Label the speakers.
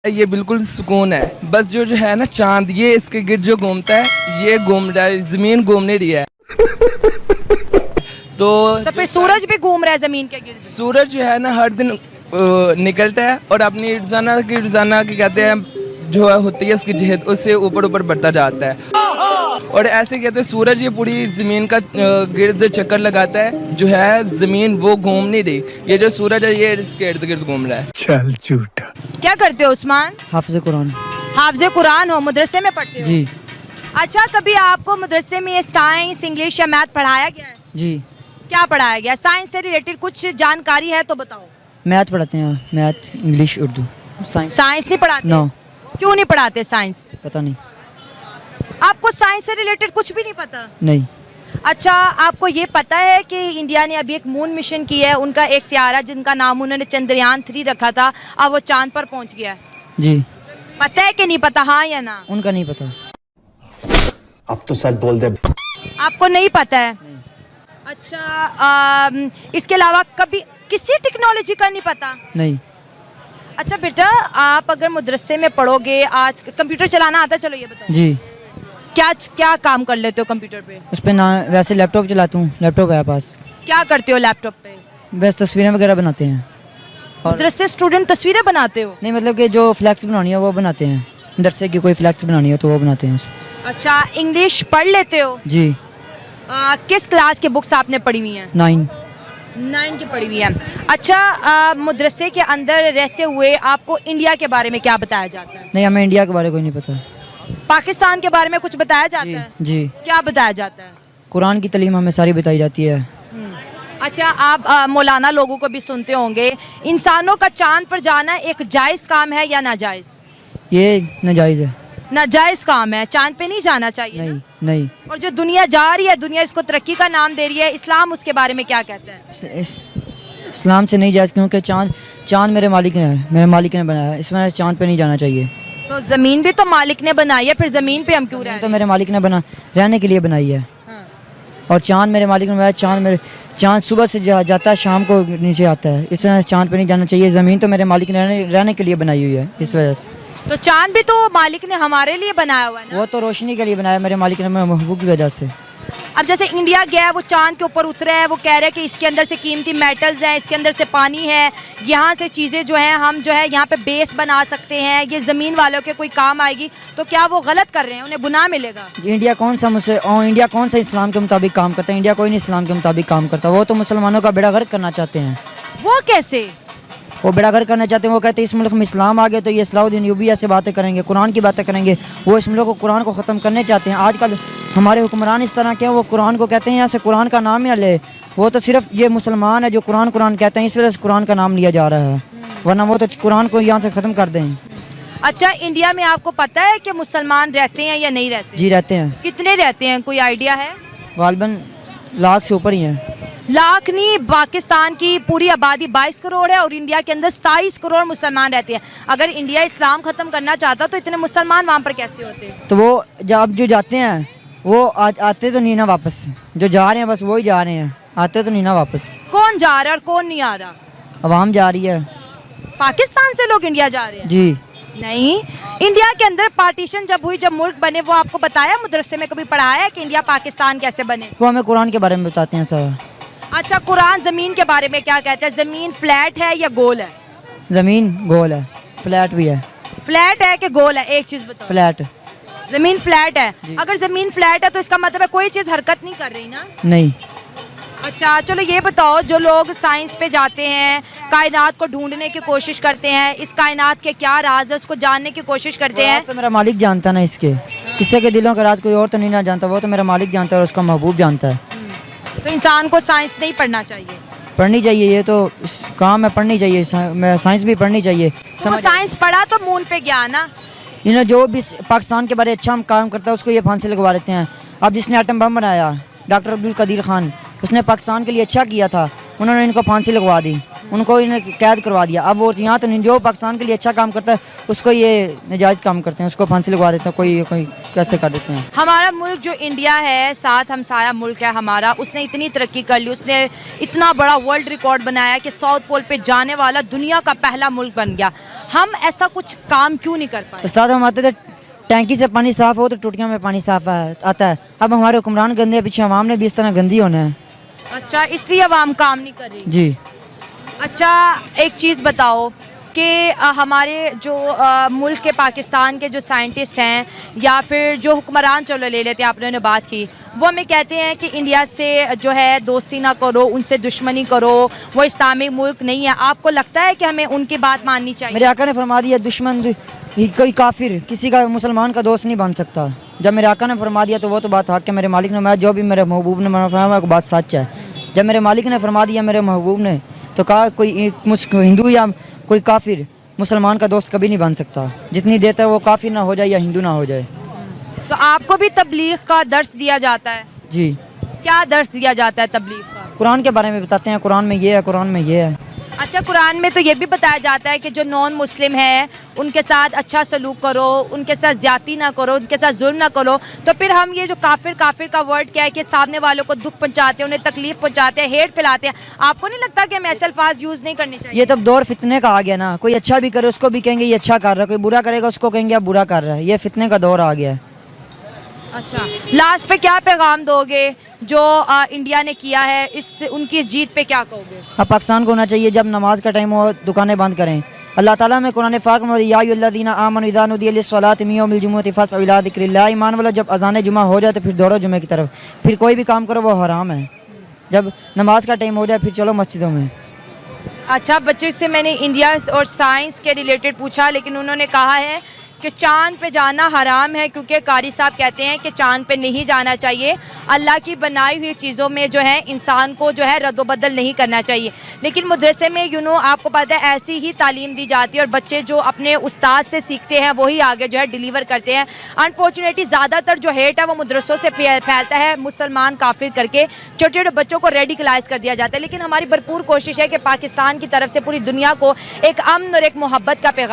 Speaker 1: ये बिल्कुल सुकून है। बस जो है ना चांद, ये इसके गिर्द जो घूमता है, ये घूम रहा है, जमीन घूमने रही है। तो
Speaker 2: फिर सूरज भी घूम रहा है जमीन के गिर्द।
Speaker 1: सूरज जो है ना हर दिन निकलता है और अपनी रोजाना की कहते हैं जो होती है उसकी जहद, उससे ऊपर ऊपर बढ़ता जाता है। और ऐसे कहते हैं सूरज ये पूरी ज़मीन का गिर्द चक्कर लगाता है, जो है ज़मीन वो घूम नहीं रही, ये जो सूरज है ये इसके इर्द गिर्द घूम रहा है।
Speaker 3: चल झूठा।
Speaker 2: क्या करते हो उस्मान?
Speaker 4: हाफिज़ कुरान।
Speaker 2: हाफिज़ कुरान हो, मदरसे में पढ़ते हो?
Speaker 4: जी।
Speaker 2: अच्छा, कभी आपको मदरसे में ये साइंस, इंग्लिश या मैथ पढ़ाया गया है?
Speaker 4: जी।
Speaker 2: क्या पढ़ाया गया? साइंस से रिलेटेड कुछ जानकारी है तो बताओ।
Speaker 4: मैथ पढ़ाते हैं, मैथ, इंग्लिश, उर्दू।
Speaker 2: साइंस नहीं पढ़ाते?
Speaker 4: नो।
Speaker 2: क्यों नहीं पढ़ाते साइंस?
Speaker 4: पता नहीं।
Speaker 2: आपको साइंस से रिलेटेड कुछ भी नहीं पता?
Speaker 4: नहीं।
Speaker 2: अच्छा, आपको ये पता है कि इंडिया ने अभी एक मून मिशन की है, उनका एक त्यारा जिनका नाम उन्होंने चंद्रयान 3 रखा था, अब वो चांद पर पहुंच गया है।
Speaker 4: जी।
Speaker 2: पता है कि नहीं पता, हाँ या ना?
Speaker 4: उनका नहीं पता।
Speaker 3: अब तो सच बोल दे।
Speaker 2: आपको नहीं पता है? अच्छा, इसके अलावा कभी किसी टेक्नोलॉजी का नहीं पता?
Speaker 4: नहीं।
Speaker 2: अच्छा बेटा, आप अगर मदरसे में पढ़ोगे, आज कंप्यूटर चलाना आता है? चलो ये बताओ।
Speaker 4: जी।
Speaker 2: क्या क्या काम कर लेते हो कंप्यूटर पे?
Speaker 4: उस पर ना वैसे लैपटॉप चलाता हूँ, लैपटॉप है पास।
Speaker 2: क्या करते हो लैपटॉप पे?
Speaker 4: बस तस्वीरें वगैरह बनाते हैं।
Speaker 2: मदरसे स्टूडेंट तस्वीरें बनाते हो?
Speaker 4: नहीं, मतलब कि जो फ्लैक्स बनानी है वो बनाते हैं, मदरसे की कोई फ्लैक्स बनानी है तो वो बनाते हैं।
Speaker 2: अच्छा, इंग्लिश पढ़ लेते हो?
Speaker 4: जी।
Speaker 2: किस क्लास की बुक्स आपने पढ़ी हुई हैं? 9 की पढ़ी हुई है। अच्छा, मदरसे के अंदर रहते हुए आपको इंडिया के बारे में क्या बताया जाता है?
Speaker 4: नहीं, हमें इंडिया के बारे में कोई नहीं पता।
Speaker 2: पाकिस्तान के बारे में कुछ बताया जाता
Speaker 4: जी।
Speaker 2: है?
Speaker 4: जी।
Speaker 2: क्या बताया जाता है?
Speaker 4: कुरान की तालीम हमें सारी बताई जाती है।
Speaker 2: अच्छा, आप मौलाना लोगों को भी सुनते होंगे, इंसानों का चांद पर जाना एक जायज़ काम है या नाजायज़?
Speaker 4: ये नाजायज़ है।
Speaker 2: नाजायज़ काम है, चांद पे नहीं जाना चाहिए
Speaker 4: नहीं।
Speaker 2: ना?
Speaker 4: नहीं।
Speaker 2: और जो दुनिया जा रही है, दुनिया इसको तरक्की का नाम दे रही है, इस्लाम उसके बारे में क्या कहता है?
Speaker 4: इस्लाम से नहीं जायज़, क्योंकि चांद मेरे मालिक ने है, मेरे मालिक ने बनाया है, इसमें चांद पे नहीं जाना चाहिए।
Speaker 2: तो ज़मीन भी तो मालिक ने बनाई है, फिर ज़मीन पे हम क्यों रह रहे
Speaker 4: तो
Speaker 2: हैं?
Speaker 4: मेरे मालिक ने रहने के लिए बनाई है।
Speaker 2: हाँ।
Speaker 4: और चांद मेरे मालिक ने बनाया। चांद सुबह से जाता है, शाम को नीचे आता है, इस वजह से चांद पे नहीं जाना चाहिए। ज़मीन तो मेरे मालिक ने रहने के लिए बनाई हुई है, इस वजह से।
Speaker 2: तो चांद भी तो मालिक ने हमारे लिए बनाया हुआ है ना?
Speaker 4: वो तो रोशनी के लिए बनाया मेरे मालिक ने, मेरे महबूब की वजह से।
Speaker 2: अब जैसे इंडिया गया है, वो चांद के ऊपर उतरा है, वो कह रहे हैं कि इसके अंदर से कीमती मेटल्स हैं, इसके अंदर से पानी है, यहाँ से चीज़ें जो हैं हम जो है यहाँ पे बेस बना सकते हैं, ये ज़मीन वालों के कोई काम आएगी, तो क्या वो गलत कर रहे हैं? उन्हें गुनाह मिलेगा?
Speaker 4: इंडिया कौन सा इस्लाम के मुताबिक काम करता है? इंडिया कोई नहीं इस्लाम के मुताबिक काम करता। वो तो मुसलमानों का बेड़ा गर्क करना चाहते हैं।
Speaker 2: वो कैसे?
Speaker 4: वो बेड़ा गर्क करना चाहते हैं। वो कहते हैं इस मुल्क में इस्लाम आ गया तो ये सलाउद्दीन यूबी ऐसे बातें करेंगे, कुरान की बातें करेंगे। वो इस मुल्क को कुरान को ख़त्म करने चाहते हैं। आजकल हमारे हुक्मरान इस तरह के हैं, वो कुरान को कहते हैं यहाँ से कुरान का नाम ही ना ले। वो तो सिर्फ ये मुसलमान है जो कुरान कहते हैं, इस वजह से कुरान का नाम लिया जा रहा है, वरना वो तो कुरान को यहाँ से ख़त्म कर दें।
Speaker 2: अच्छा, इंडिया में आपको पता है कि मुसलमान रहते हैं या नहीं रहते?
Speaker 4: जी, रहते हैं।
Speaker 2: कितने रहते हैं, कोई आइडिया है?
Speaker 4: गालबन लाख से ऊपर ही हैं।
Speaker 2: लाख नहीं, पाकिस्तान की पूरी आबादी 22 करोड़ है और इंडिया के अंदर 27 करोड़ मुसलमान रहते हैं। अगर इंडिया इस्लाम ख़त्म करना चाहता तो इतने मुसलमान वहाँ पर कैसे होते?
Speaker 4: तो वो जब जो जाते हैं वो आते तो नहीं ना वापस। जो जा रहे हैं बस वही जा रहे हैं, आते तो नहीं ना वापस।
Speaker 2: कौन जा रहा है और कौन नहीं आ रहा?
Speaker 4: अवाम जा रही है।
Speaker 2: पाकिस्तान से लोग इंडिया जा रहे हैं?
Speaker 4: जी।
Speaker 2: नहीं, इंडिया के अंदर पार्टीशन जब हुई, जब मुल्क बने, वो आपको बताया मदरसे में कभी पढ़ाया है कि इंडिया पाकिस्तान कैसे बने?
Speaker 4: वो हमें कुरान के बारे में बताते हैं सर।
Speaker 2: अच्छा, कुरान ज़मीन के बारे में क्या कहता है? ज़मीन फ्लैट है या गोल है?
Speaker 4: ज़मीन गोल है, फ्लैट भी है।
Speaker 2: फ्लैट है कि गोल है? एक चीज़ बताओ।
Speaker 4: फ्लैट।
Speaker 2: ज़मीन फ्लैट है। अगर ज़मीन फ्लैट है तो इसका मतलब है कोई चीज़ हरकत नहीं कर रही ना?
Speaker 4: नहीं।
Speaker 2: अच्छा, चलो ये बताओ, जो लोग साइंस पे जाते हैं, कायनात को ढूंढने की कोशिश करते हैं, इस कायनात के क्या राज है उसको जानने की कोशिश करते हैं,
Speaker 4: तो मेरा मालिक जानता है ना इसके, किसी के दिलों का राज कोई और तो नहीं ना जानता, वो तो मेरा मालिक जानता है और उसका महबूब जानता है।
Speaker 2: तो इंसान को साइंस नहीं पढ़ना चाहिए?
Speaker 4: पढ़नी चाहिए, ये तो काम है, पढ़नी चाहिए। साइंस भी पढ़नी चाहिए।
Speaker 2: तो साइंस पढ़ा तो मून पे गया ना?
Speaker 4: जो भी पाकिस्तान के बारे अच्छा काम करता है उसको ये फांसी लगवा देते हैं। अब जिसने एटम बम बनाया, डॉक्टर अब्दुल कदीर खान, उसने पाकिस्तान के लिए अच्छा किया था, उन्होंने इनको फांसी लगवा दी। उनको इन्हें कैद करवा दिया। अब वो यहाँ तो जो पाकिस्तान के लिए अच्छा काम करता है उसको ये नाजायज़ काम करते हैं, उसको फांसी लगवा देते हैं, कोई कैसे कर देते हैं।
Speaker 2: हमारा मुल्क जो इंडिया है, साथ हमसाया मुल्क है हमारा, उसने इतनी तरक्की कर ली, उसने इतना बड़ा वर्ल्ड रिकॉर्ड बनाया कि साउथ पोल पे जाने वाला दुनिया का पहला मुल्क बन गया। हम ऐसा कुछ काम क्यों नहीं कर पाए?
Speaker 4: उस्ताद हम आते थे टैंकी से पानी साफ़ हो तो टूटियों में पानी साफ़ आता है। अब हमारे हुक्मरान गंदे हैं, पीछे अवाम ने भी इस तरह गंदी होना है।
Speaker 2: अच्छा, इसलिए अवाम काम नहीं कर रही।
Speaker 4: जी।
Speaker 2: अच्छा, एक चीज़ बताओ कि हमारे जो मुल्क के पाकिस्तान के जो साइंटिस्ट हैं या फिर जो हुक्मरान, चलो ले लेते हैं, आपने बात की, वो हमें कहते हैं कि इंडिया से जो है दोस्ती ना करो, उनसे दुश्मनी करो, वो इस्लामिक मुल्क नहीं है। आपको लगता है कि हमें उनकी बात माननी चाहिए?
Speaker 4: मेरे आका ने फरमा दिया दुश्मन कोई काफिर किसी का मुसलमान का दोस्त नहीं बन सकता। जब मेरे आका ने फरमा दिया तो वो तो बात हक है। मेरे मालिक ने, मैं जो भी मेरे महबूब ने फरमाया वो बात सच है। जब मेरे मालिक ने फरमा दिया मेरे महबूब ने, तो कहा कोई हिंदू या कोई काफिर मुसलमान का दोस्त कभी नहीं बन सकता, जितनी देर तक वो काफिर ना हो जाए या हिंदू ना हो जाए।
Speaker 2: तो आपको भी तबलीग का दर्स दिया जाता है?
Speaker 4: जी।
Speaker 2: क्या दर्स दिया जाता है तबलीग का?
Speaker 4: कुरान के बारे में बताते हैं, कुरान में ये है, कुरान में ये है।
Speaker 2: अच्छा, कुरान में तो ये भी बताया जाता है कि जो नॉन मुस्लिम है उनके साथ अच्छा सलूक करो, उनके साथ ज्यादती ना करो, उनके साथ जुल्म ना करो। तो फिर हम ये जो काफिर का वर्ड क्या है कि सामने वालों को दुख पहुंचाते हैं, उन्हें तकलीफ पहुंचाते हैं, हेट फैलाते हैं। आपको नहीं लगता कि हमें ऐसे अल्फाज यूज़ नहीं करने चाहिए?
Speaker 4: ये तब दौर फितने का आ गया ना, कोई अच्छा भी करे उसको भी कहेंगे ये अच्छा कर रहा है, कोई बुरा करेगा उसको कहेंगे आप बुरा कर रहा है। ये फितने का दौर आ गया है।
Speaker 2: अच्छा, लास्ट पे क्या पैगाम दोगे जो इंडिया ने किया है, इस उनकी इस जीत पे क्या कहोगे?
Speaker 4: अब पाकिस्तान को होना चाहिए जब नमाज का टाइम हो दुकानें बंद करें। अल्लाह ताला में कुरान पाक में या अय्युहल्लज़ीना आमनू इज़ा नुदिया लिस्सलाति मिन यौमिल जुमुअति फस्अउ इला ज़िक्रिल्लाह, ईमान वालों जब अज़ान जुमा हो जाए तो फिर दौड़ो जुमे की तरफ। फिर कोई भी काम करो वो हराम है। जब नमाज का टाइम हो जाए फिर चलो मस्जिदों में।
Speaker 2: अच्छा, बच्चों से मैंने इंडिया और साइंस के रिलेटेड पूछा, लेकिन उन्होंने कहा है कि चांद पे जाना हराम है, क्योंकि कारी साहब कहते हैं कि चांद पे नहीं जाना चाहिए। अल्लाह की बनाई हुई चीज़ों में जो है इंसान को जो है रद्दोबदल नहीं करना चाहिए। लेकिन मदरसे में आपको पता है ऐसी ही तालीम दी जाती है और बच्चे जो अपने उस्ताद से सीखते हैं वही आगे जो है डिलीवर करते हैं। अनफॉर्चुनेटली ज़्यादातर जो हेट है वो मदरसों से फैलता है, मुसलमान काफिर करके छोटे छोटे बच्चों को रेडिकलाइज कर दिया जाता है। लेकिन हमारी भरपूर कोशिश है कि पाकिस्तान की तरफ से पूरी दुनिया को एक अमन और एक मोहब्बत का पैगाम